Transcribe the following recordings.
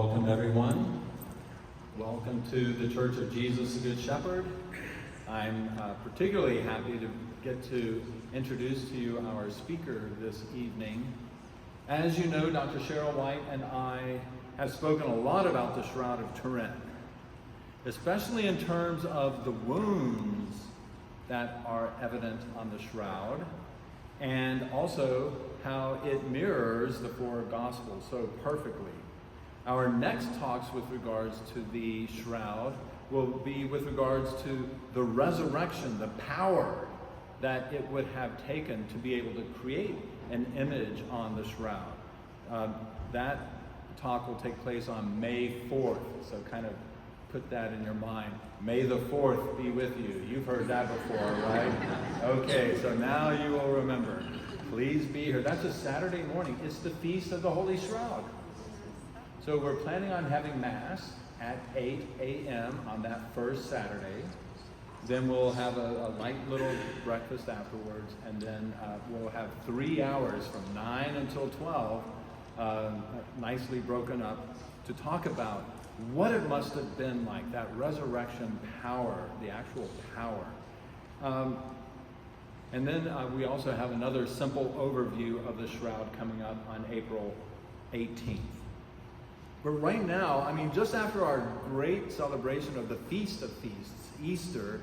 Welcome everyone. Welcome to the Church of Jesus the Good Shepherd. I'm particularly happy to get to introduce to you our speaker this evening. As you know, Dr. Cheryl White and I have spoken a lot about the Shroud of Turin, especially in terms of the wounds that are evident on the shroud, and also how it mirrors the four Gospels so perfectly. Our next talks with regards to the shroud will be with regards to the resurrection, the power that it would have taken to be able to create an image on the shroud. That talk will take place on May 4th, so kind of put that in your mind. May the 4th be with you. You've heard that before, right? Okay, so now you will remember. Please be here. That's a Saturday morning. It's the Feast of the Holy Shroud. So we're planning on having Mass at 8 a.m. on that first Saturday. Then we'll have a light little breakfast afterwards, and then we'll have 3 hours from 9 until 12, nicely broken up, to talk about what it must have been like, that resurrection power, the actual power. And then we also have another simple overview of the shroud coming up on April 18th. But right now, I mean, just after our great celebration of the Feast of Feasts, Easter,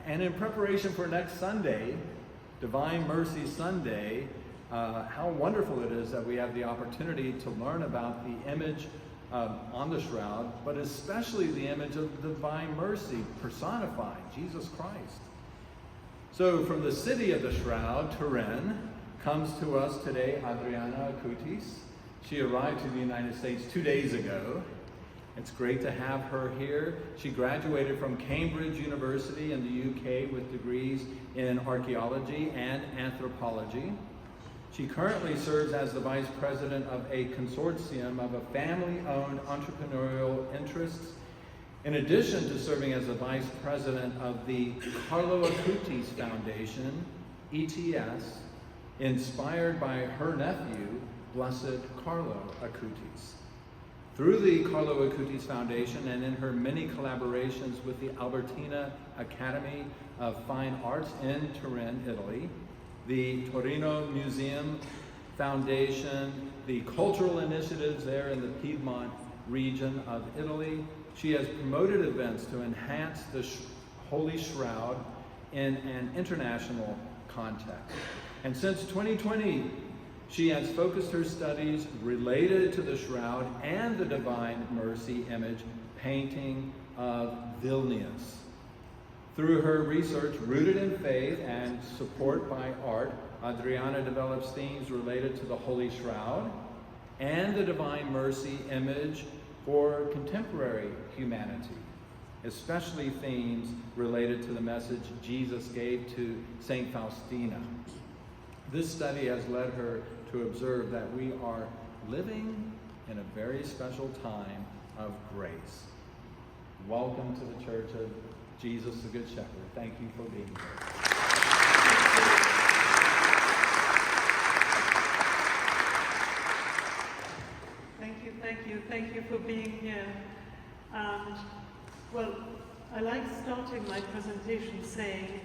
and in preparation for next Sunday, Divine Mercy Sunday, how wonderful it is that we have the opportunity to learn about the image on the shroud, but especially the image of Divine Mercy personified, Jesus Christ. So from the city of the shroud, Turin, comes to us today Adriana Acutis. She arrived to the United States 2 days ago. It's great to have her here. She graduated from Cambridge University in the UK with degrees in archaeology and anthropology. She currently serves as the vice president of a consortium of a family-owned entrepreneurial interests, in addition to serving as the vice president of the Carlo Acutis Foundation, ETS, inspired by her nephew, Blessed Carlo Acutis. Through the Carlo Acutis Foundation and in her many collaborations with the Albertina Academy of Fine Arts in Turin, Italy, the Torino Museum Foundation, the cultural initiatives there in the Piedmont region of Italy, she has promoted events to enhance the Holy Shroud in an international context. And since 2020, she has focused her studies related to the shroud and the Divine Mercy image painting of Vilnius. Through her research rooted in faith and support by art, Adriana develops themes related to the Holy Shroud and the Divine Mercy image for contemporary humanity, especially themes related to the message Jesus gave to Saint Faustina. This study has led her to observe that we are living in a very special time of grace. Welcome to the Church of Jesus the Good Shepherd. Thank you for being here. Thank you for being here. And, well, I like starting my presentation saying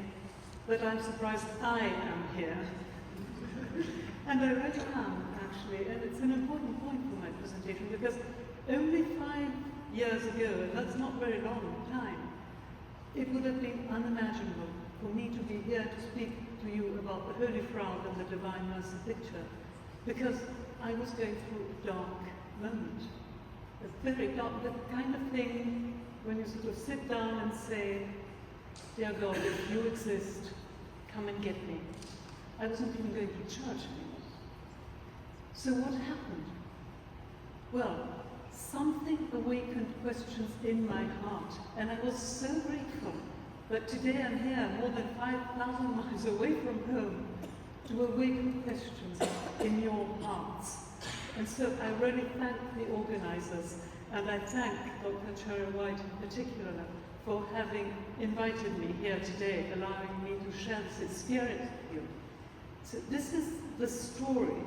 that I'm surprised I am here. And I really am, actually, and it's an important point for my presentation because only 5 years ago, and that's not very long a time, it would have been unimaginable for me to be here to speak to you about the Holy Shroud and the Divine Mercy picture, because I was going through a dark moment. A very dark, the kind of thing when you sort of sit down and say, dear God, if you exist, come and get me. I wasn't even going to church anymore. So what happened? Well, something awakened questions in my heart, and I was so grateful that today I'm here, more than 5,000 miles away from home, to awaken questions in your hearts. And so I really thank the organizers, and I thank Dr. Cheryl White in particular for having invited me here today, allowing me to share this experience with you. So this is the story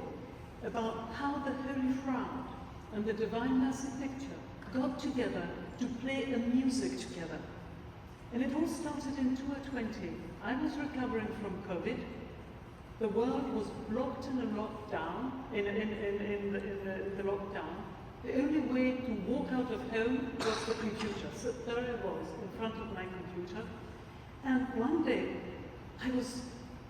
about how the Holy Shroud and the Divine Mercy picture got together to play a music together. And it all started in 2020. I was recovering from COVID. The world was blocked in a lockdown, in the lockdown. The only way to walk out of home was the computer. So there I was, in front of my computer. And one day, I was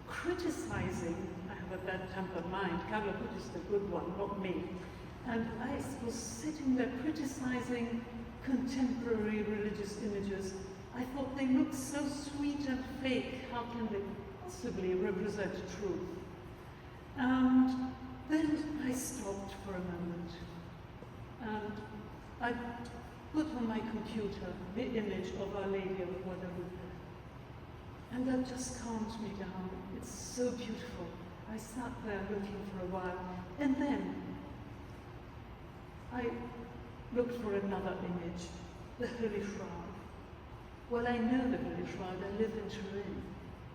criticizing, I have a bad-tempered mind, Acutis is the good one, not me. And I was sitting there criticizing contemporary religious images. I thought they look so sweet and fake, how can they possibly represent truth? And then I stopped for a moment. And I put on my computer the image of Our Lady of Guadalupe. And that just calmed me down. It's so beautiful. I sat there looking for a while. And then I looked for another image, the Holy Shroud. Well, I know the Holy Shroud. I live in Turin.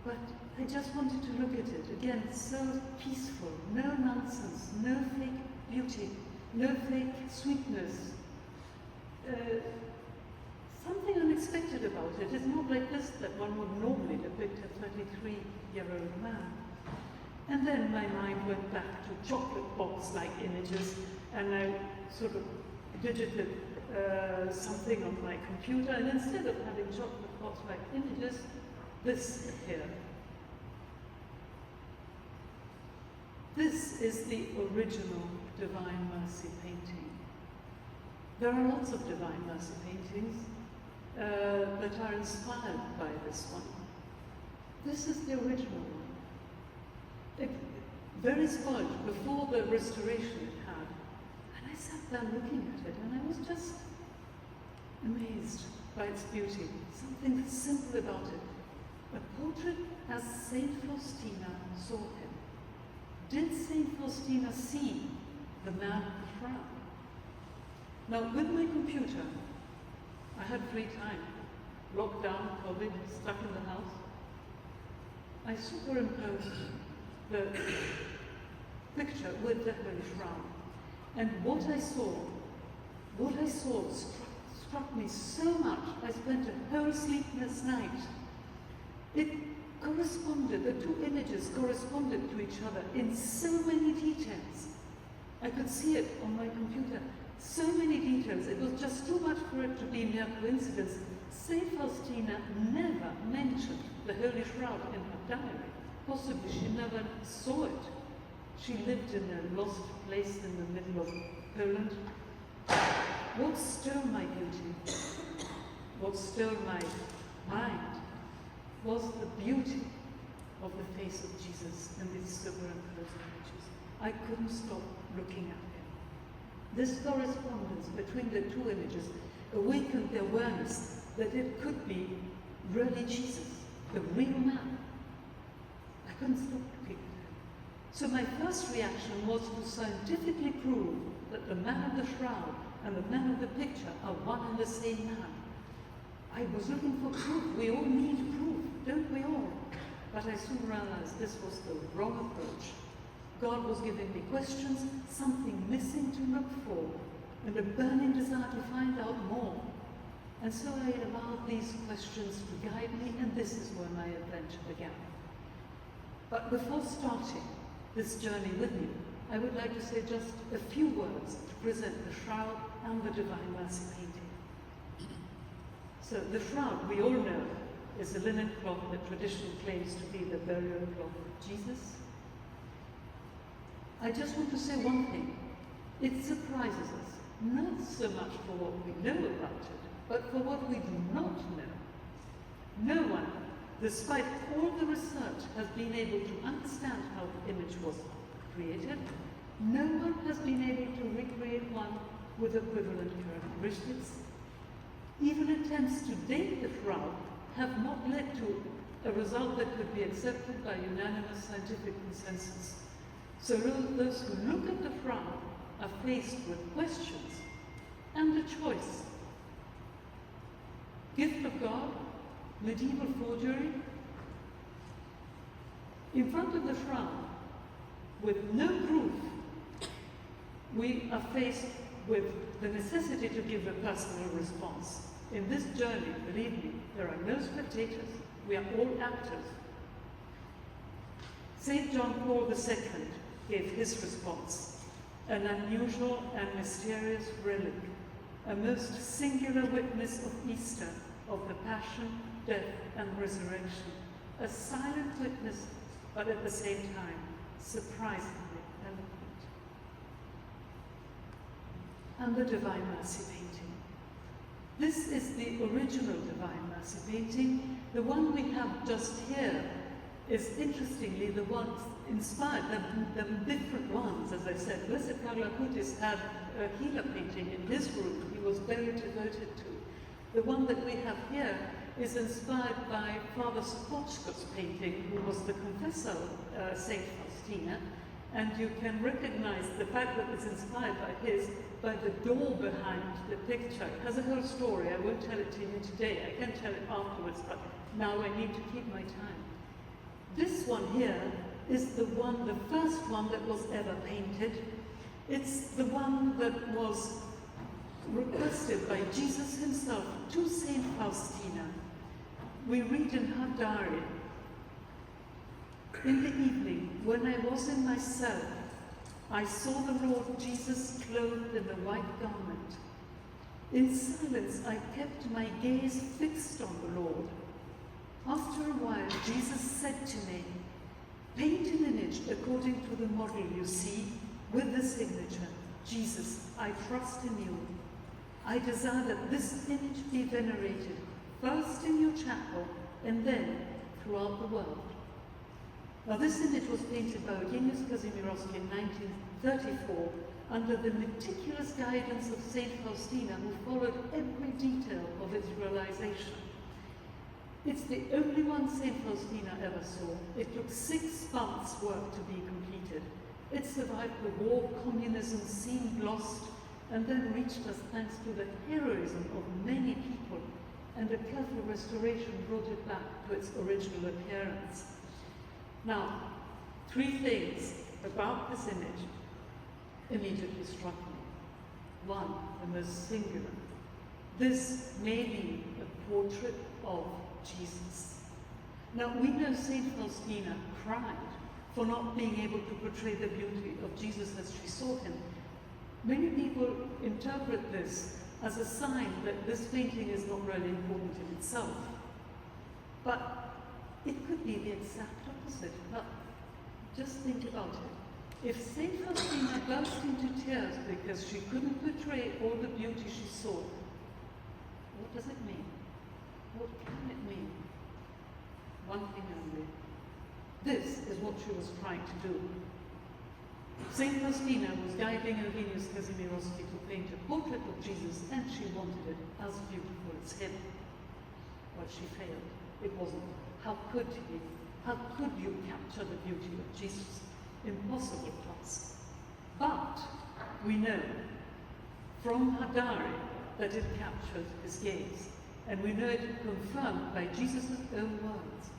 But I just wanted to look at it. Again, so peaceful. No nonsense. No fake beauty. No fake sweetness. Something unexpected about it. It's not like this that one would normally depict a 33-year-old man. And then my mind went back to chocolate box-like images, and I sort of digited something on my computer, and instead of having chocolate box-like images, this here. This is the original Divine Mercy painting. There are lots of Divine Mercy paintings that are inspired by this one. This is the original one. Very spoiled before the restoration it had. And I sat there looking at it, and I was just amazed by its beauty. Something simple about it. A portrait as Saint Faustina saw him. Did Saint Faustina see the man with the frown? Now, with my computer, I had free time. Lockdown, COVID, stuck in the house. I superimposed the picture with the Holy Shroud. And what I saw struck me so much. I spent a whole sleepless night. It corresponded, the two images corresponded to each other in so many details. I could see it on my computer. So many details. It was just too much for it to be mere coincidence. Saint Faustina never mentioned the Holy Shroud in her diary. Possibly she never saw it. She lived in a lost place in the middle of Poland. What stole my beauty, what stole my mind, was the beauty of the face of Jesus in these superimposed images. I couldn't stop looking at him. This correspondence between the two images awakened the awareness that it could be really Jesus, the real man. I couldn't stop looking at him. So my first reaction was to scientifically prove that the man of the shroud and the man of the picture are one and the same man. I was looking for proof. We all need proof, don't we all? But I soon realized this was the wrong approach. God was giving me questions, something missing to look for, and a burning desire to find out more. And so I allowed these questions to guide me, and this is where my adventure began. But before starting this journey with you, I would like to say just a few words to present the shroud and the Divine Mercy painting. So the shroud, we all know, is a linen cloth that tradition claims to be the burial cloth of Jesus. I just want to say one thing. It surprises us, not so much for what we know about it, but for what we do not know. No one, despite all the research, has been able to understand how the image was created. No one has been able to recreate one with equivalent characteristics. Even attempts to date the shroud have not led to a result that could be accepted by unanimous scientific consensus. So those who look at the shroud are faced with questions and a choice. Gift of God, medieval forgery. In front of the shroud, with no proof, we are faced with the necessity to give a personal response. In this journey, believe me, there are no spectators. We are all actors. St. John Paul II gave his response, an unusual and mysterious relic, a most singular witness of Easter, of the Passion, death, and resurrection, a silent witness, but at the same time, surprisingly eloquent. And the Divine Mercy painting. This is the original Divine Mercy painting. The one we have just here is, interestingly, the ones inspired, the different ones, as I said. Blessed Carlo Acutis had a Gila painting in his room he was very devoted to. The one that we have here is inspired by Father Sopochko's painting, who was the confessor of St. Faustina, and you can recognize the fact that it's inspired by his by the door behind the picture. It has a whole story. I won't tell it to you today. I can tell it afterwards, but now I need to keep my time. This one here is the one, the first one that was ever painted. It's the one that was requested by Jesus himself to Saint Faustina. We read in her diary, "In the evening, when I was in my cell, I saw the Lord Jesus clothed in the white garment. In silence, I kept my gaze fixed on the Lord. After a while, Jesus said to me, 'Paint an image according to the model you see, with the signature, Jesus, I trust in you. I desire that this image be venerated, first in your chapel, and then throughout the world.'" Now, this image was painted by Eugeniusz Kazimierowski in 1934 under the meticulous guidance of Saint Faustina, who followed every detail of its realization. It's the only one Saint Faustina ever saw. It took 6 months' work to be completed. It survived the war, communism seemed lost, and then reached us thanks to the heroism of many people, and a careful restoration brought it back to its original appearance. Now, 3 things about this image immediately struck me. One, the most singular. This may be a portrait of Jesus. Now, we know Saint Faustina cried for not being able to portray the beauty of Jesus as she saw him. Many people interpret this as a sign that this painting is not really important in itself. But it could be the exact opposite. But just think about it. If Saint Faustina burst into tears because she couldn't portray all the beauty she saw, what does it mean? What can it mean? One thing only. This is what she was trying to do. Saint Faustina was guiding Eugeniusz Kazimierowski to paint a portrait of Jesus, and she wanted it as beautiful as him. But she failed. It wasn't. How could you capture the beauty of Jesus? Impossible task. But we know from her diary that it captured his gaze. And we know it confirmed by Jesus' own words.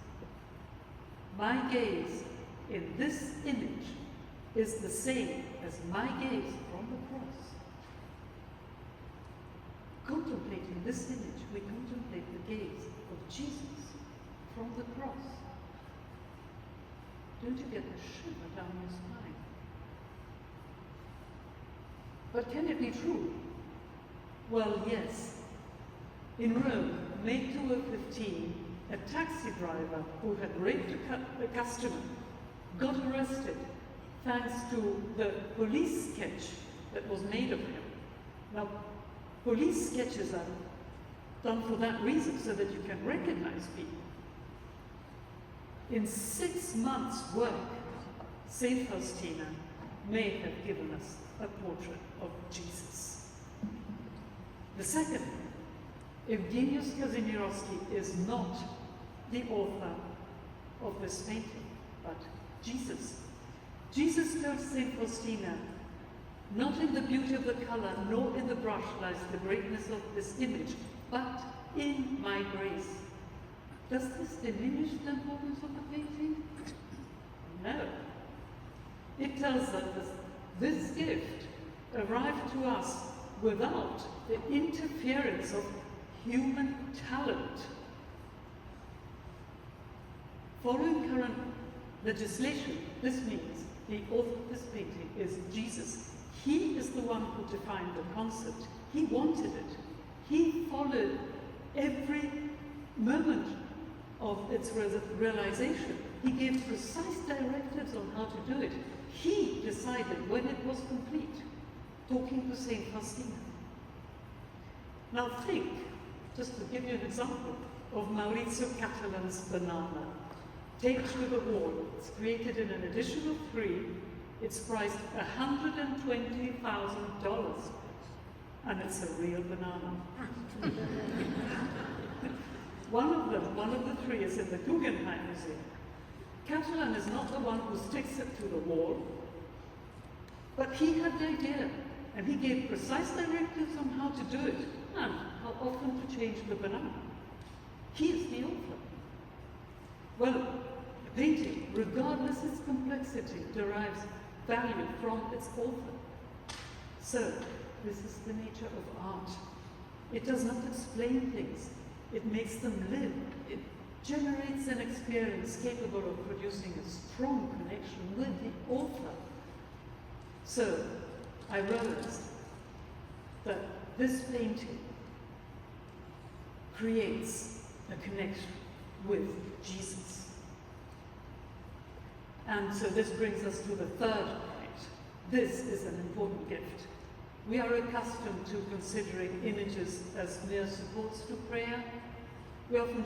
"My gaze in this image is the same as my gaze from the cross." Contemplating this image, we contemplate the gaze of Jesus from the cross. Don't you get a shiver down your spine? But can it be true? Well, yes. In Rome, May 2015, a taxi driver who had raped a customer got arrested thanks to the police sketch that was made of him. Now, police sketches are done for that reason, so that you can recognize people. In 6 months' work, Saint Faustina may have given us a portrait of Jesus. The second, Eugeniusz Kazimierowski is not the author of this painting, but Jesus. Jesus told Saint Faustina, "Not in the beauty of the color, nor in the brush lies the greatness of this image, but in my grace." Does this diminish the importance of the painting? No. It tells us that this gift arrived to us without the interference of human talent. Following current legislation, this means the author of this painting is Jesus. He is the one who defined the concept. He wanted it. He followed every moment of its realization. He gave precise directives on how to do it. He decided when it was complete, talking to Saint Faustina. Now think, just to give you an example, of Maurizio Catalan's banana. Taped to the wall. It's created in an edition of 3. It's priced $120,000. And it's a real banana. One of the 3 is in the Guggenheim Museum. Catalan is not the one who sticks it to the wall, but he had the idea, and he gave precise directives on how to do it, and how often to change the banana. He is the author. Well, a painting, regardless its complexity, derives value from its author. So, this is the nature of art. It does not explain things. It makes them live. It generates an experience capable of producing a strong connection with the author. So, I realized that this painting creates a connection with Jesus. And so this brings us to the third point. This is an important gift. We are accustomed to considering images as mere supports to prayer. We often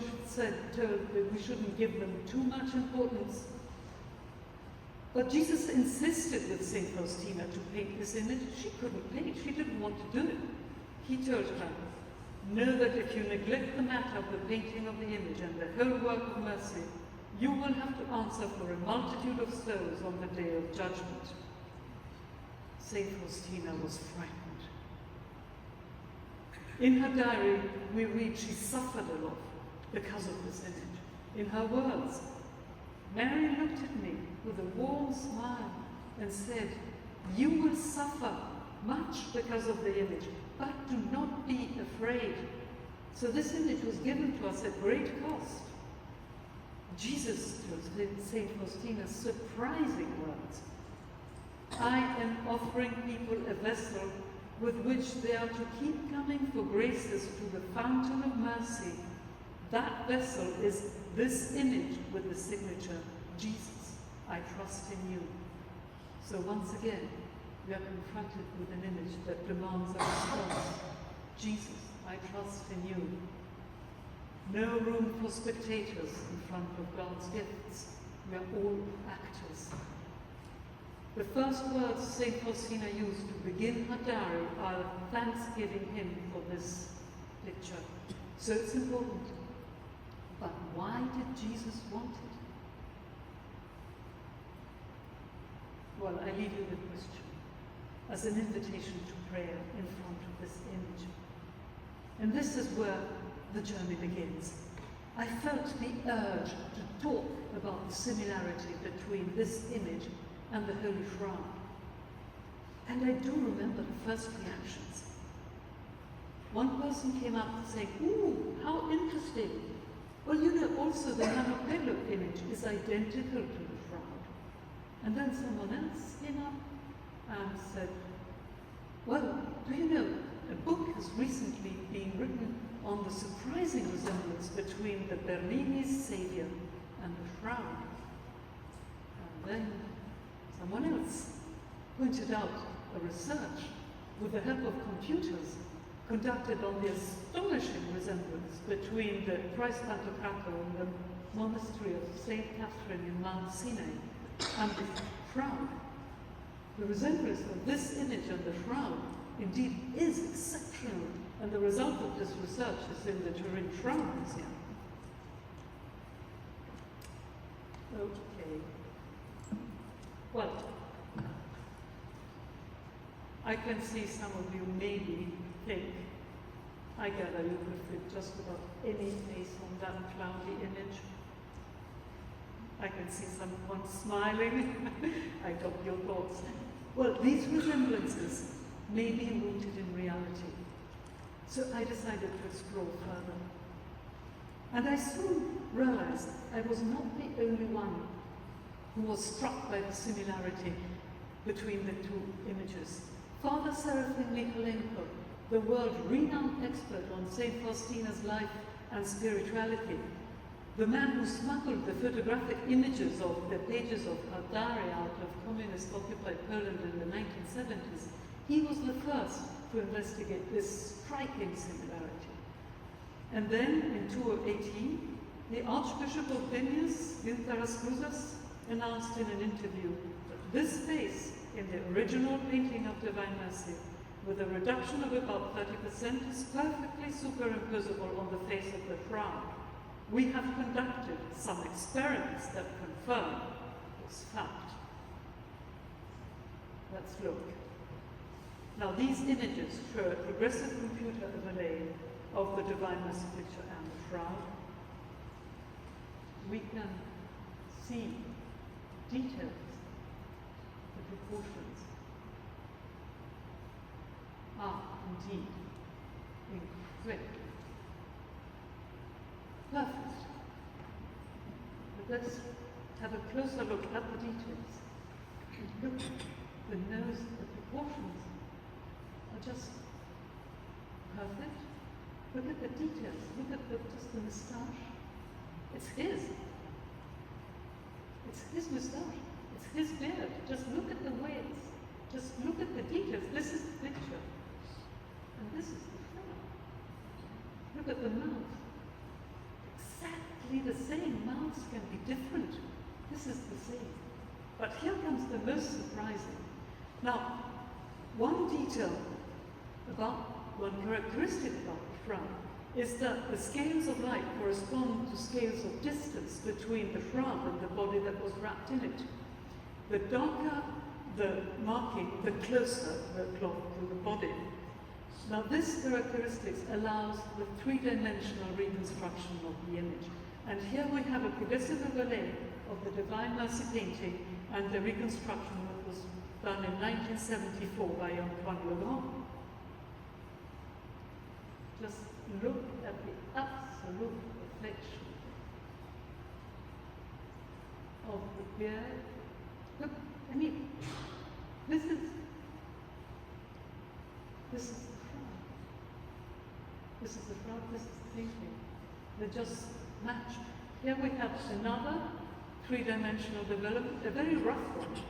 told that we shouldn't give them too much importance. But Jesus insisted with St. Faustina to paint this image. She couldn't paint. She didn't want to do it. He told her, know that if you neglect the matter of the painting of the image and the whole work of mercy, you will have to answer for a multitude of souls on the day of judgment. St. Faustina was frightened. In her diary, we read she suffered a lot because of this image. In her words, Mary looked at me with a warm smile and said, you will suffer much because of the image, but do not be afraid. So this image was given to us at great cost. Jesus told St. Faustina surprising words. I am offering people a vessel with which they are to keep coming for graces to the fountain of mercy. That vessel is this image with the signature, Jesus, I trust in you. So once again, we are confronted with an image that demands a response. Jesus, I trust in you. No room for spectators in front of God's gifts. We are all actors. The first words St. Faustina used to begin her diary are thanksgiving him for this picture. So it's important. But why did Jesus want it? Well, I leave you the question as an invitation to prayer in front of this image. And this is where the journey begins. I felt the urge to talk about the similarity between this image and the Holy Shroud. And I do remember the first reactions. One person came up saying, ooh, how interesting. Well, you know, also the Manopello image is identical to the shroud. And then someone else came up and said, well, do you know, a book has recently been written on the surprising resemblance between the Bernini's Savior and the shroud. And then someone else pointed out a research with the help of computers conducted on the astonishing resemblance between the Christ Pantocrator and the monastery of St. Catherine in Mount Sinai and the shroud. The resemblance of this image and the shroud indeed is exceptional, and the result of this research is in the Turin Shroud Museum. Okay. Well, I can see some of you maybe think, I gather you could fit just about any face on that cloudy image. I can see someone smiling. I got your thoughts. Well, these resemblances may be rooted in reality. So I decided to explore further. And I soon realized I was not the only one who was struck by the similarity between the two images. Father Serafim Nikolenko, the world-renowned expert on St. Faustina's life and spirituality, the man who smuggled the photographic images of the pages of Hardari out of communist-occupied Poland in the 1970s, he was the first to investigate this striking similarity. And then, in 2018, the Archbishop of Vilnius, Gintaras Kuzas, announced in an interview that this face in the original painting of Divine Mercy, with a reduction of about 30%, is perfectly superimposable on the face of the shroud. We have conducted some experiments that confirm this fact. Let's look. Now, these images show a progressive computer overlay of the Divine Mercy picture and the shroud. We can see details, the proportions are indeed incredible. Perfect. But let's have a closer look at the details. Look, the nose, the proportions are just perfect. Look at the details. Look at just the moustache. It's his. It's his moustache. It's his beard. Just look at the waves. Just look at the details. This is the picture. And this is the front. Look at the mouth. Exactly the same. Mouths can be different. This is the same. But here comes the most surprising. Now, one detail one characteristic about the shroud is that the scales of light correspond to scales of distance between the shroud and the body that was wrapped in it. The darker the marking, the closer the cloth to the body. Now this characteristic allows the three-dimensional reconstruction of the image. And here we have a progressive overlay of the Divine Mercy painting and the reconstruction that was done in 1974 by Antoine Legrand. Just look at the absolute perfection of the beard. Look, I mean, this is the shroud. This is the shroud, this is the painting. They're just matched. Here we have another three-dimensional development, a very rough one.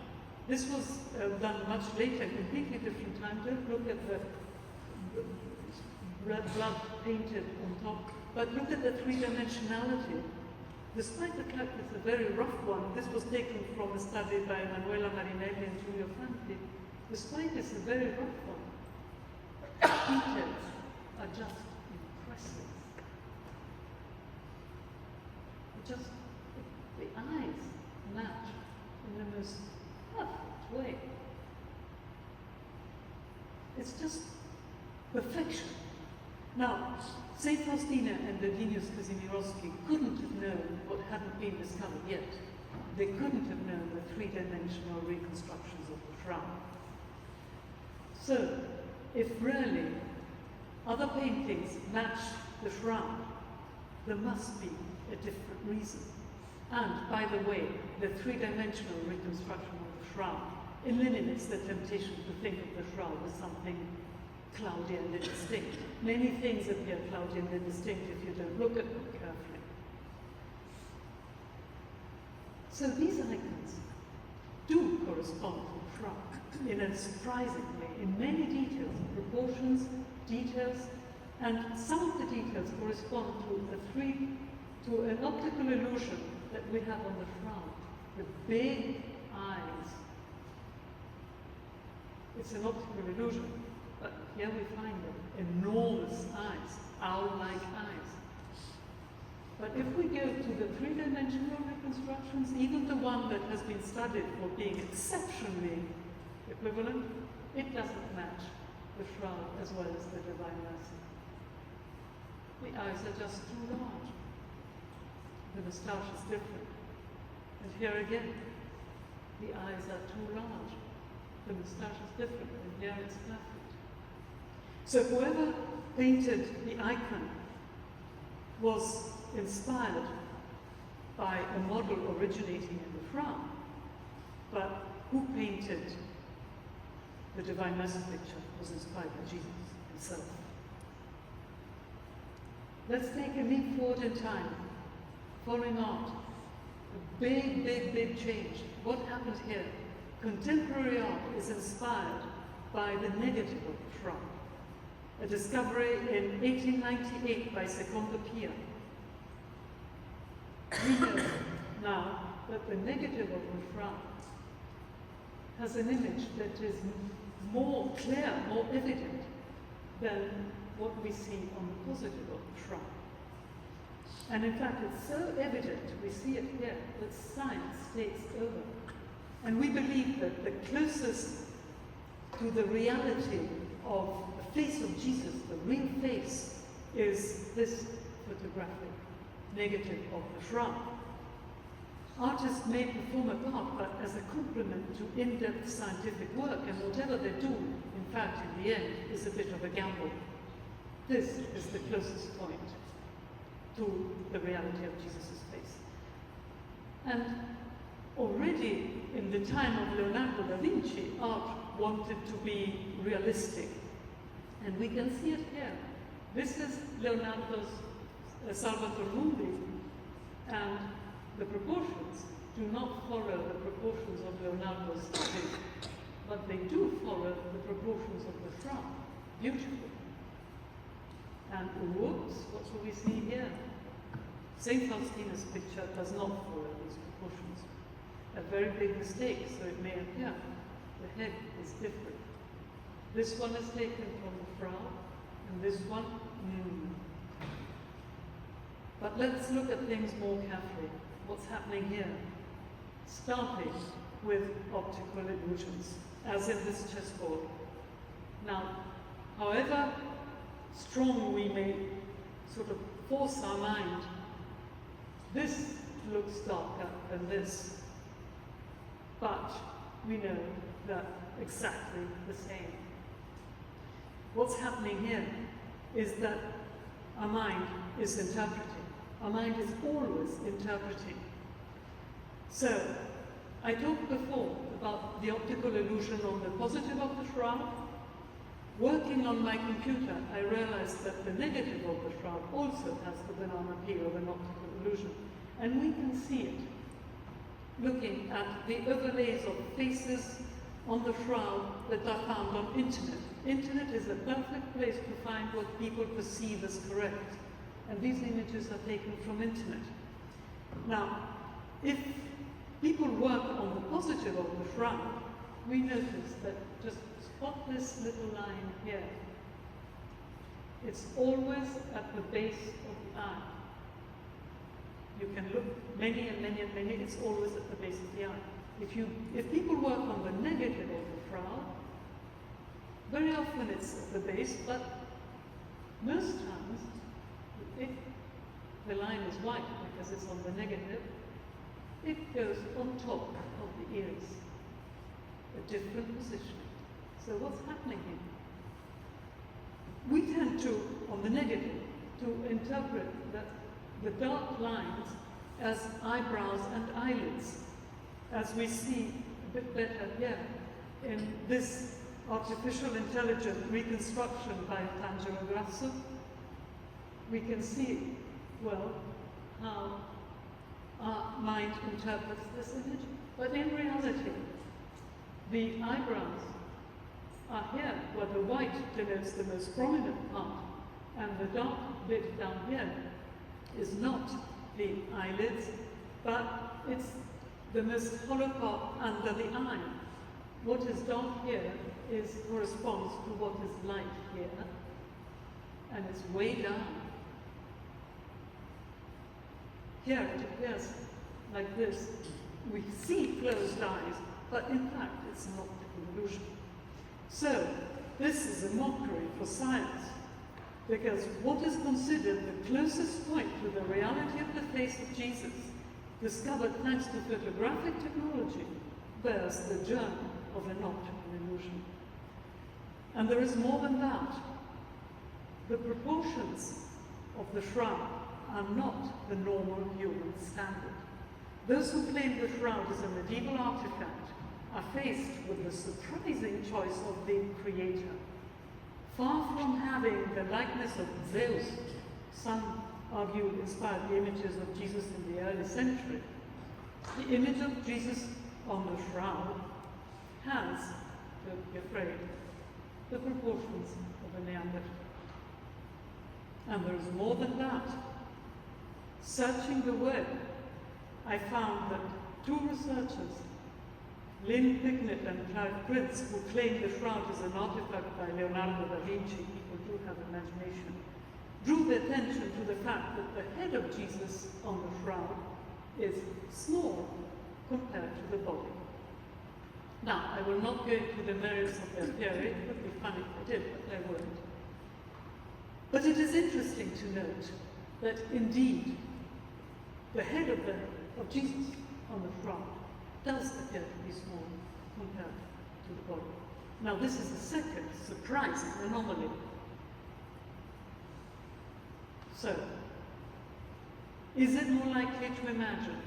This was done much later, completely different time. Don't look at the red blood painted on top, but look at the three-dimensionality. Despite the fact it's a very rough one, this was taken from a study by Manuela Marinelli and Giulio Franchi. Despite it's a very rough one, the details are just impressive. Just the eyes match in the most perfect way. It's just perfection. Now, St. Faustina and Ladinius Kazimierowski couldn't have known what hadn't been discovered yet. They couldn't have known the three-dimensional reconstructions of the shroud. So, if really other paintings match the shroud, there must be a different reason. And, by the way, the three-dimensional reconstruction of the shroud eliminates the temptation to think of the shroud as something cloudy and indistinct. Many things appear cloudy and indistinct if you don't look at them carefully. So these icons do correspond to the shroud in a surprising way, in many details, proportions, details, and some of the details correspond to an optical illusion that we have on the shroud, the big eyes. It's an optical illusion. But here we find them, enormous eyes, owl-like eyes. But if we go to the three-dimensional reconstructions, even the one that has been studied for being exceptionally equivalent, it doesn't match the shroud as well as the Divine Mercy. The eyes are just too large. The moustache is different. And here again, the eyes are too large. The moustache is different, and here it's perfect. So whoever painted the icon was inspired by a model originating in the Shroud, but who painted the Divine Mercy picture was inspired by Jesus himself. Let's take a leap forward in time. Following art, a big change. What happened here? Contemporary art is inspired by the negative of the Shroud, a discovery in 1898 by Secondo Pia. We know now that the negative of the Shroud has an image that is more clear, more evident than what we see on the positive of the Shroud. And in fact, it's so evident, we see it here, that science takes over. And we believe that the closest to the reality of the face of Jesus, the real face, is this photographic negative of the Shroud. Artists may perform a part, but as a complement to in-depth scientific work, and whatever they do, in fact, in the end, is a bit of a gamble. This is the closest point to the reality of Jesus' face. And already in the time of Leonardo da Vinci, art wanted to be realistic. And we can see it here. This is Leonardo's Salvator Mundi, and the proportions do not follow the proportions of Leonardo's study, but they do follow the proportions of the Shroud, beautifully. And whoops, what do we see here? St. Faustina's picture does not follow these proportions. A very big mistake, so it may appear. The head is different. This one is taken from the Shroud, and this one, But let's look at things more carefully. What's happening here? Starting with optical illusions, as in this chessboard. Now, however strong we may sort of force our mind, this looks darker than this. But we know that exactly the same. What's happening here is that our mind is interpreting. Our mind is always interpreting. So, I talked before about the optical illusion on the positive of the Shroud. Working on my computer, I realized that the negative of the Shroud also has the banana peel of an optical illusion. And we can see it looking at the overlays of faces on the Shroud that are found on internet. Internet is a perfect place to find what people perceive as correct. And these images are taken from internet. Now, if people work on the positive of the Shroud, we notice that just spot this little line here. It's always at the base of the eye. You can look many and many and many, it's always at the base of the eye. If people work on the negative of the Shroud, very often it's at the base, but most times, if the line is white because it's on the negative, it goes on top of the ears, a different position. So what's happening here? We tend to, on the negative, to interpret that the dark lines as eyebrows and eyelids, as we see a bit better here in this artificial intelligent reconstruction by Tangelo Grasso. We can see, well, how our mind interprets this image. But in reality, the eyebrows are here, where the white denotes the most prominent part, and the dark bit down here is not the eyelids, but it's the most hollow part under the eye. What is dark here corresponds to what is light here, and it's way down. Here it appears like this. We see closed eyes, but in fact it's an optical illusion. So, this is a mockery for science, because what is considered the closest point to the reality of the face of Jesus, discovered thanks to photographic technology, bears the germ of an optical illusion. And there is more than that. the proportions of the shroud are not the normal human standard. Those who claim the shroud as a medieval artifact are faced with the surprising choice of the creator. Far from having the likeness of Zeus, some argue inspired the images of Jesus in the early century, the image of Jesus on the shroud has, don't be afraid, the proportions of a Neanderthal. And there is more than that. Searching the web, I found that two researchers, Lynn Pignett and Clive Prince, who claim the shroud is an artifact by Leonardo da Vinci, people do have imagination, drew the attention to the fact that the head of Jesus on the shroud is small compared to the body. Now, I will not go into the merits of their theory. It would be funny if I did, but I won't. But it is interesting to note that indeed the head of Jesus on the shroud does appear to be small compared to the body. Now, this is a second surprising anomaly. So, is it more likely to imagine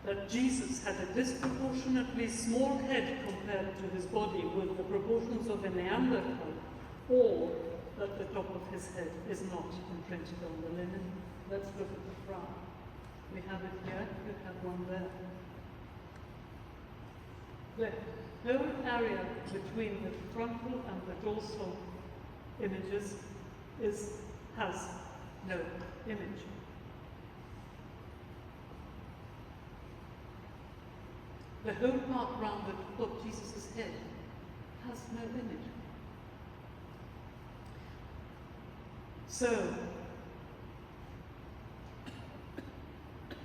that Jesus had a disproportionately small head compared to his body with the proportions of a Neanderthal, or that the top of his head is not imprinted on the linen? Let's look at the shroud. We have it here, we have one there. The whole area between the frontal and the dorsal images has no image. The whole part round the top of Jesus' head has no image. So,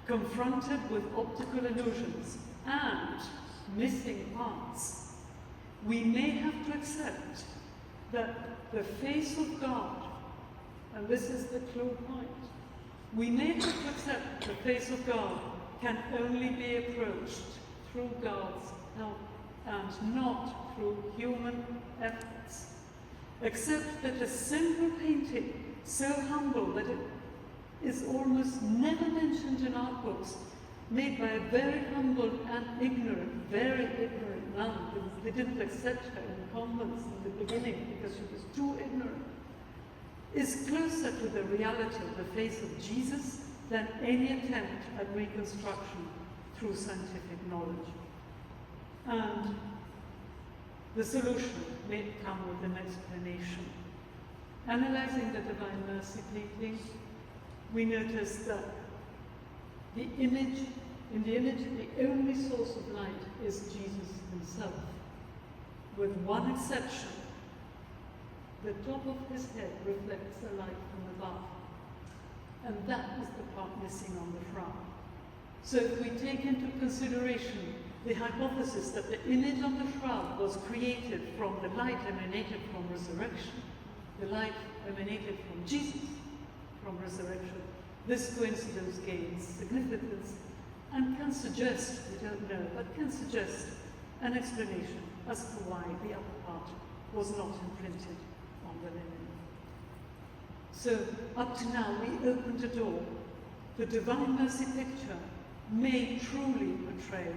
confronted with optical illusions and missing parts, we may have to accept that the face of God, and this is the clue point, we may have to accept the face of God can only be approached through God's help and not through human efforts. Except that a simple painting, so humble that it is almost never mentioned in art books, made by a very humble and very ignorant nun. They didn't accept her in convents in the beginning because she was too ignorant, is closer to the reality of the face of Jesus than any attempt at reconstruction through scientific knowledge. And the solution may come with an explanation. Analyzing the Divine Mercy painting, we notice that in the image, the only source of light is Jesus himself. With one exception, the top of his head reflects the light from above. And that is the part missing on the shroud. So if we take into consideration the hypothesis that the image on the shroud was created from the light emanated from resurrection, the light emanated from Jesus from resurrection, this coincidence gains significance and can suggest, we don't know, but can suggest an explanation as to why the upper part was not imprinted on the linen. So, up to now, we opened a door. The Divine Mercy picture may truly portray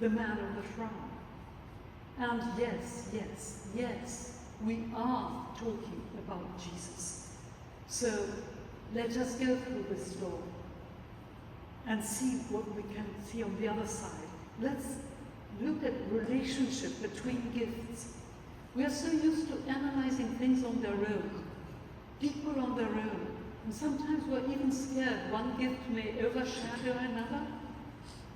the man of the shroud. And yes, we are talking about Jesus. So, let us go through this door and see what we can see on the other side. Let's look at relationship between gifts. We are so used to analyzing things on their own, people on their own, and sometimes we're even scared one gift may overshadow another.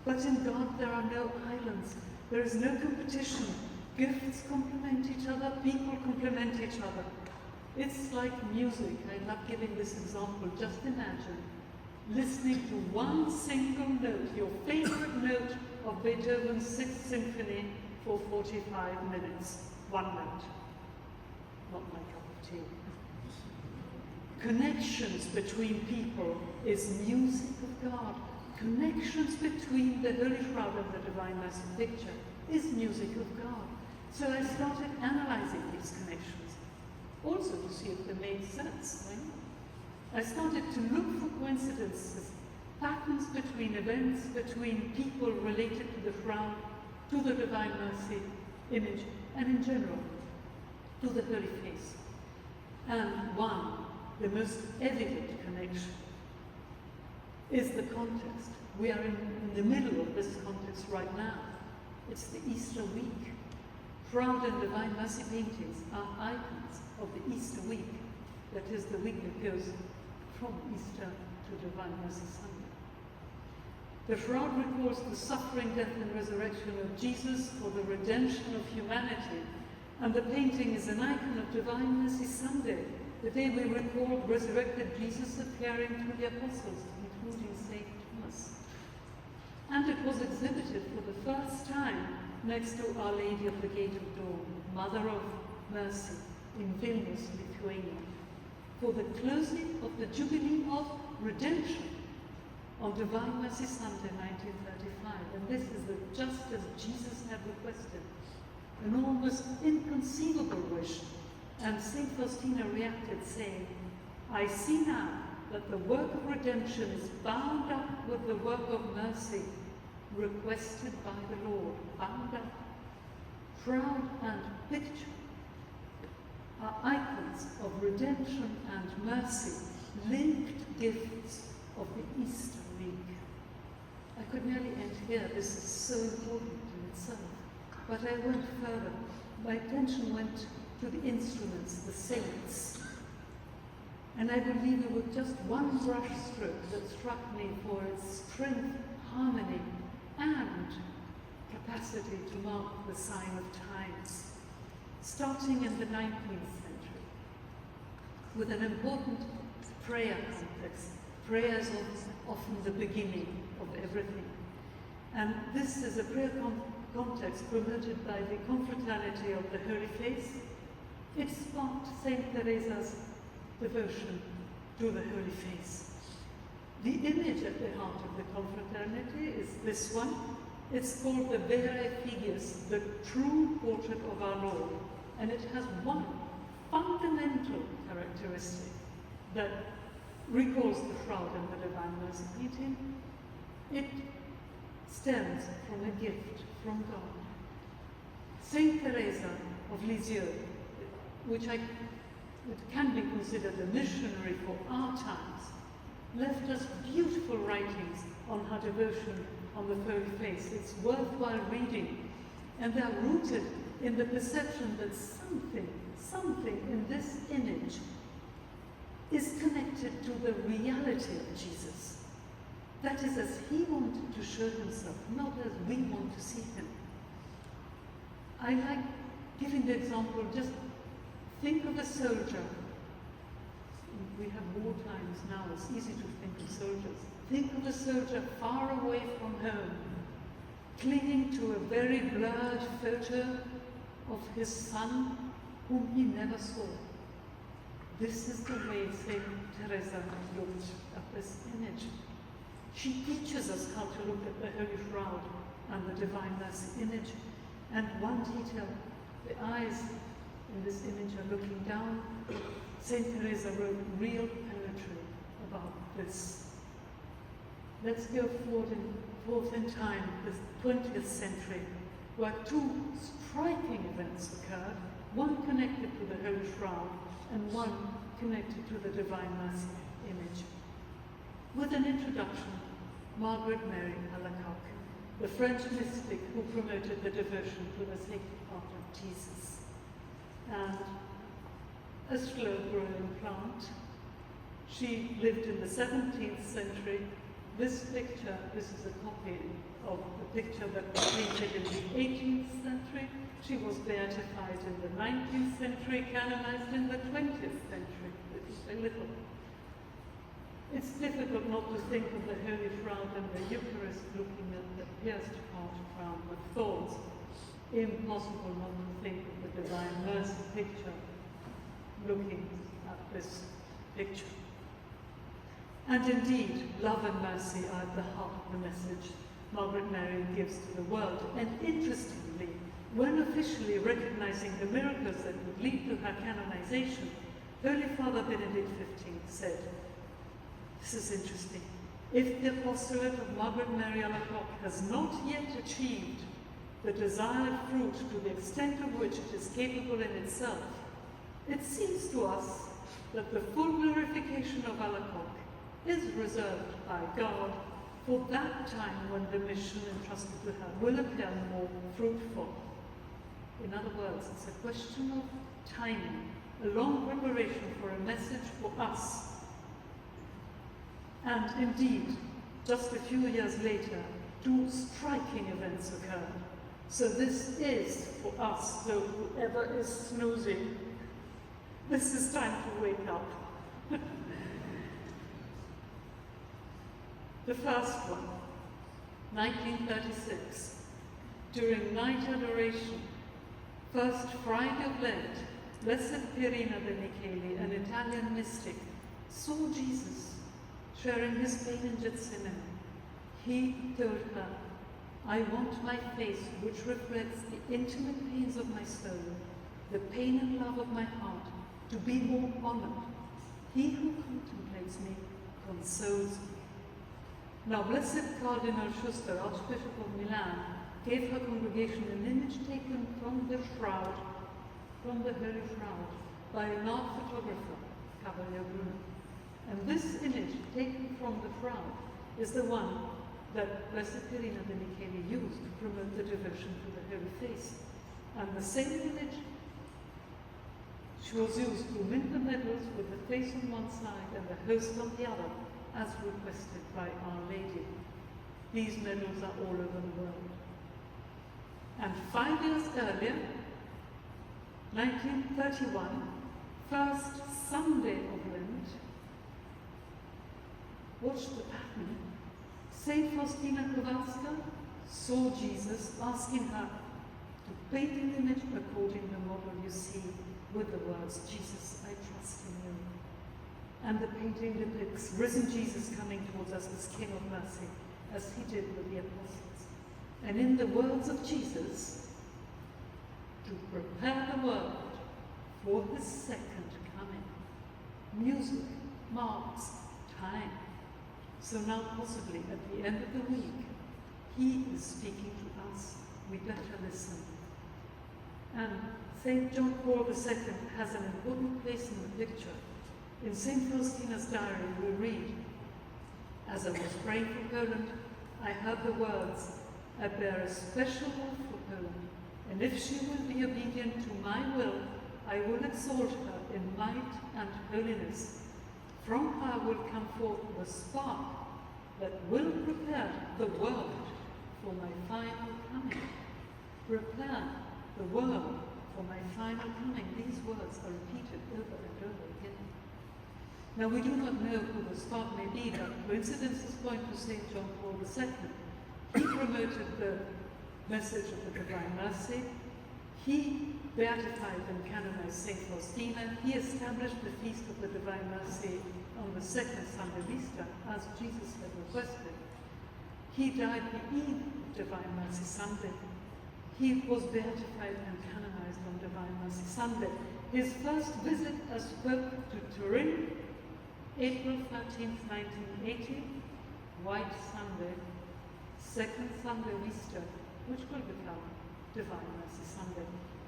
But in God there are no islands. There is no competition. Gifts complement each other, people complement each other. It's like music. I love giving this example. Just imagine listening to one single note, your favorite note of Beethoven's 6th Symphony for 45 minutes. One note. Not my cup of tea. Connections between people is music of God. Connections between the Holy Shroud and the Divine Mercy picture is music of God. So I started analyzing these connections. also to see if they made sense. Right? I started to look for coincidences, patterns between events, between people related to the shroud, to the Divine Mercy image, and in general, to the Holy Face. And one, the most evident connection, is the context. We are in the middle of this context right now. It's the Easter week. Shroud and Divine Mercy paintings are icons of the Easter week. That is the week that goes from Easter to Divine Mercy Sunday. The shroud recalls the suffering, death, and resurrection of Jesus for the redemption of humanity. And the painting is an icon of Divine Mercy Sunday, the day we recall resurrected Jesus appearing to the apostles, including St. Thomas. And it was exhibited for the first time next to Our Lady of the Gate of Dawn, Mother of Mercy, in Vilnius, Lithuania, for the closing of the Jubilee of Redemption on Divine Mercy Sunday 1935. And this is just as Jesus had requested, an almost inconceivable wish. And St. Faustina reacted, saying, I see now that the work of redemption is bound up with the work of mercy requested by the Lord. Bound up. Shroud and picture are icons of redemption and mercy, linked gifts of the Easter week. I could nearly end here. This is so important in itself. But I went further. My attention went to the instruments, the saints. And I believe it was just one brush stroke that struck me for its strength, harmony, and capacity to mark the sign of times. Starting in the 19th century, with an important prayer context. Prayers are often the beginning of everything. And this is a prayer context promoted by the Confraternity of the Holy Face. It sparked St. Teresa's devotion to the Holy Face. The image at the heart of the Confraternity is this one. It's called the Vere Figures, the true portrait of our Lord. And it has one fundamental characteristic that recalls the shroud and the Divine Mercy painting. It stems from a gift from God. Saint Teresa of Lisieux, which can be considered a missionary for our times, left us beautiful writings on her devotion on the Holy Face. It's worthwhile reading, and they're rooted in the perception that something in this image is connected to the reality of Jesus. That is, as he wanted to show himself, not as we want to see him. I like giving the example, just think of a soldier. We have war times now, it's easy to think of soldiers. Think of a soldier far away from home, clinging to a very blurred photo of his son, whom he never saw. This is the way St. Teresa looked at this image. She teaches us how to look at the Holy Shroud and the Divine Mercy image. And one detail, the eyes in this image are looking down. St. Teresa wrote real poetry about this. Let's go forth in time, the 20th century, where two striking events occurred, one connected to the Holy Shroud and one connected to the Divine Mercy image. With an introduction, Margaret Mary Alacoque, the French mystic who promoted the devotion to the Sacred Heart of Jesus. And a slow-growing plant. She lived in the 17th century. This picture, this is a copy of the picture that was painted in the 18th century. She was beatified in the 19th century, canonized in the 20th century. It's difficult not to think of the Holy Shroud and the Eucharist looking at the pierced heart crowned with thorns. Impossible not to think of the Divine Mercy picture looking at this picture. And indeed, love and mercy are at the heart of the message Margaret Mary gives to the world. And interestingly, when officially recognizing the miracles that would lead to her canonization, Holy Father Benedict XV said, this is interesting, if the apostolate of Margaret Mary Alacoque has not yet achieved the desired fruit to the extent of which it is capable in itself, it seems to us that the full glorification of Alacoque is reserved by God for that time when the mission entrusted to her will appear more fruitful. In other words, it's a question of timing, a long preparation for a message for us. And indeed, just a few years later, two striking events occurred. So this is, for us, so whoever is snoozing, this is time to wake up. The first one, 1936, during night adoration, first Friday of Lent, Blessed Pierina de Micheli, an Italian mystic, saw Jesus sharing his pain in Gethsemane. He told her, I want my face, which reflects the intimate pains of my soul, the pain and love of my heart, to be more honored. He who contemplates me consoles me. Now, Blessed Cardinal Schuster, Archbishop of Milan, gave her congregation an image taken from the shroud, from the Holy Shroud, by an art photographer, Cavalier Bruno. And this image, taken from the shroud, is the one that Blessed Pierina de Micheli used to promote the devotion to the Holy Face. And the same image, she was used to mint the medals with the face on one side and the host on the other, as requested by Our Lady. These medals are all over the world. And 5 years earlier, 1931, first Sunday of Lent, watch the pattern. Saint Faustina Kowalska saw Jesus asking her to paint an image according to the model you see with the words, Jesus, I trust in you. And the painting depicts risen Jesus coming towards us as King of Mercy, as he did with the apostles. And in the words of Jesus, to prepare the world for his second coming. Music marks time. So now possibly at the end of the week, he is speaking to us. We better listen. And St. John Paul II has an important place in the picture. In St. Faustina's diary, we read, as I was praying for Poland, I heard the words, I bear a special love for Poland, and if she will be obedient to my will, I will exalt her in might and holiness. From her will come forth the spark that will prepare the world for my final coming. Prepare the world for my final coming. These words are repeated over and over again. Now, we do not know who the spark may be, but coincidences point to St. John Paul II. He promoted the message of the Divine Mercy. He beatified and canonized St. Faustina. He established the Feast of the Divine Mercy on the second Sunday of Easter, as Jesus had requested. He died the eve of Divine Mercy Sunday. He was beatified and canonized on Divine Mercy Sunday. His first visit as Pope to Turin, April 13th, 1980, White Sunday, second Sunday of Easter, which will become Divine Mercy Sunday.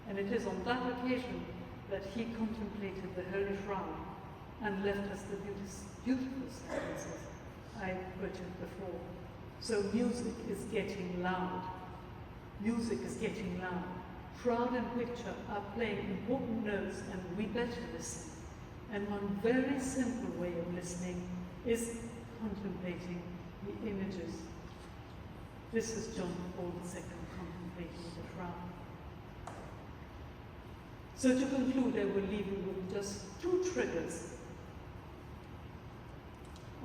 And it is on that occasion that he contemplated the Holy Shroud and left us the beautiful sentences I quoted before. So music is getting loud. Music is getting loud. Shroud and picture are playing important notes, and we better listen. And one very simple way of listening is contemplating the images. This is John Paul II contemplating the shroud. So to conclude, I will leave you with just two triggers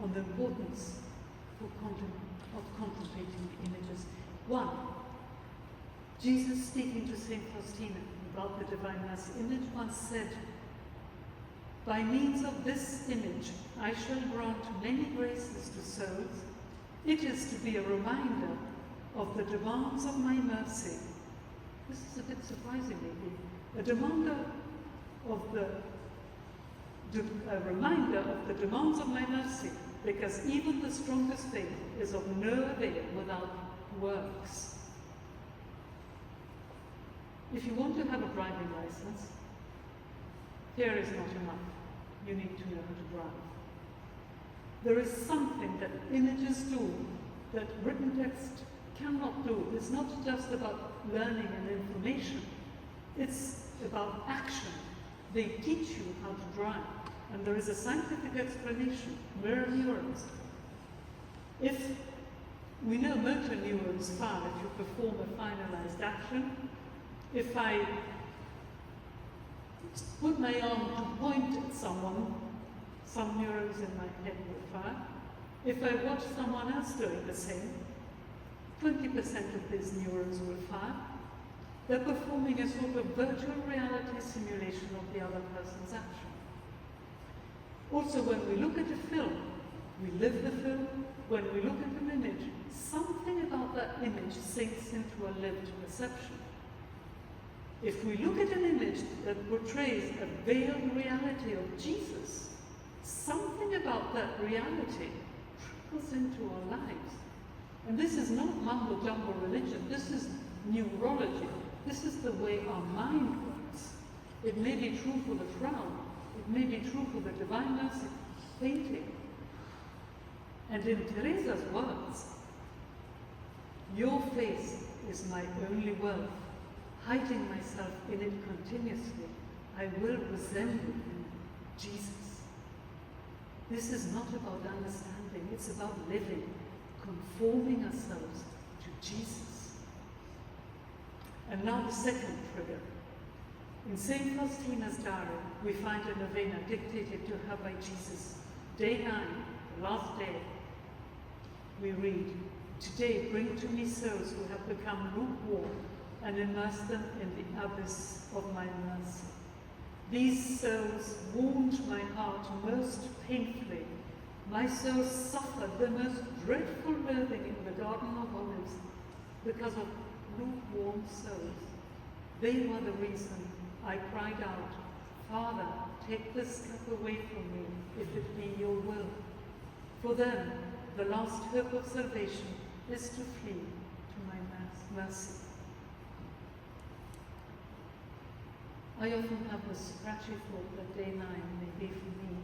on the importance of contemplating the images. One, Jesus speaking to St. Faustina about the Divine Mercy image once said, by means of this image, I shall grant many graces to souls. It is to be a reminder of the demands of my mercy, This is a bit surprising, maybe. A reminder of the demands of my mercy, because even the strongest faith is of no avail without works. If you want to have a driving license, fear is not enough. You need to know how to drive. There is something that images do that written text cannot do. It's not just about learning and information. It's about action. They teach you how to drive. And there is a scientific explanation, mirror neurons. If we know motor neurons fire if you perform a finalized action, if I put my arm to point at someone, some neurons in my head will fire. If I watch someone else doing the same, 20% of these neurons will fire. They're performing a sort of virtual reality simulation of the other person's action. Also, when we look at a film, we live the film. When we look at an image, something about that image sinks into a lived perception. If we look at an image that portrays a veiled reality of Jesus, something about that reality trickles into our lives. And this is not mumbo-jumbo religion, this is neurology. This is the way our mind works. It may be true for the shroud, it may be true for the Divine Mercy painting. And in Teresa's words, your face is my only wealth. Hiding myself in it continuously, I will resemble him, Jesus. This is not about understanding, it's about living, conforming ourselves to Jesus. And now the second trigger. In St. Faustina's diary, we find a novena dictated to her by Jesus. Day 9, the last day, we read, "Today bring to me souls who have become lukewarm and immerse them in the abyss of my mercy. These souls wound my heart most painfully. My soul suffered the most dreadful loathing in the Garden of Olives because of lukewarm souls. They were the reason I cried out, 'Father, take this cup away from me, if it be your will.' For them, the last hope of salvation is to flee to my mercy." I often have the scratchy thought that day 9 may be for me.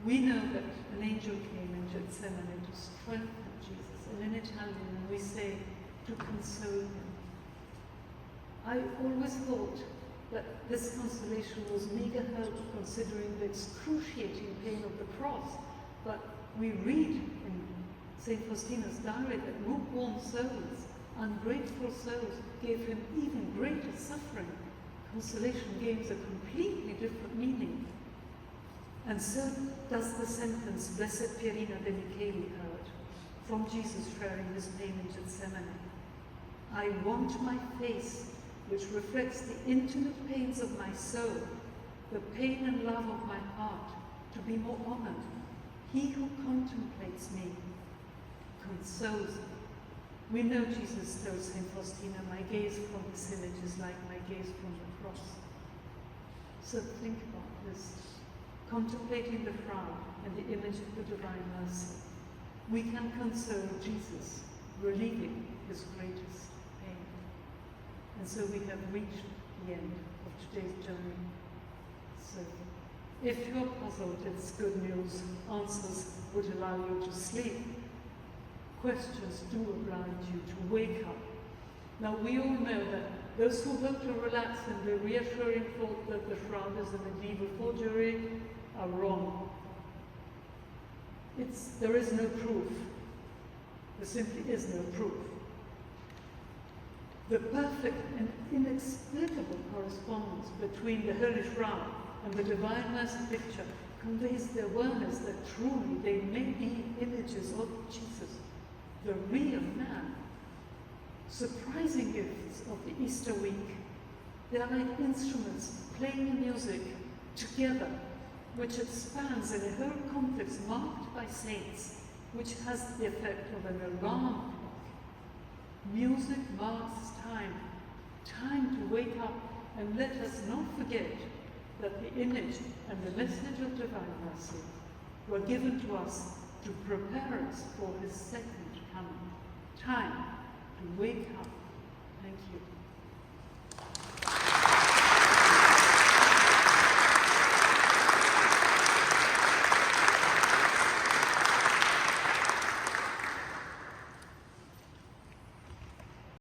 We know that an angel came in Gethsemane to strengthen Jesus, and in Italian we say to console him. I always thought that this consolation was meager help considering the excruciating pain of the cross, but we read in St. Faustina's diary that lukewarm souls, ungrateful souls, gave him even greater suffering. Consolation gains a completely different meaning. And so does the sentence, "Blessed Pierina de Micheli," heard from Jesus sharing his pain in Gethsemane. I want my face, which reflects the intimate pains of my soul, the pain and love of my heart, to be more honored. He who contemplates me consoles me. We know Jesus told St. Faustina, "My gaze from this image is like my gaze from the cross." So think about this. Contemplating the shroud and the image of the Divine Mercy, we can console Jesus, relieving his greatest pain. And so we have reached the end of today's journey. So if you're puzzled, it's good news. Answers would allow you to sleep. Questions do oblige you to wake up. Now we all know that those who hope to relax in the reassuring thought that the shroud is a medieval forgery are wrong. There is no proof. There simply is no proof. The perfect and inexplicable correspondence between the Holy Shroud and the Divine Mercy picture conveys the awareness that truly they may be images of Jesus, the real man. Surprising gifts of the Easter week. They are like instruments playing music together, which expands in a whole context marked by saints, which has the effect of an alarm clock. Music marks time to wake up and let us not forget that the image and the message of divine mercy were given to us to prepare us for his second coming. Time to wake up. Thank you.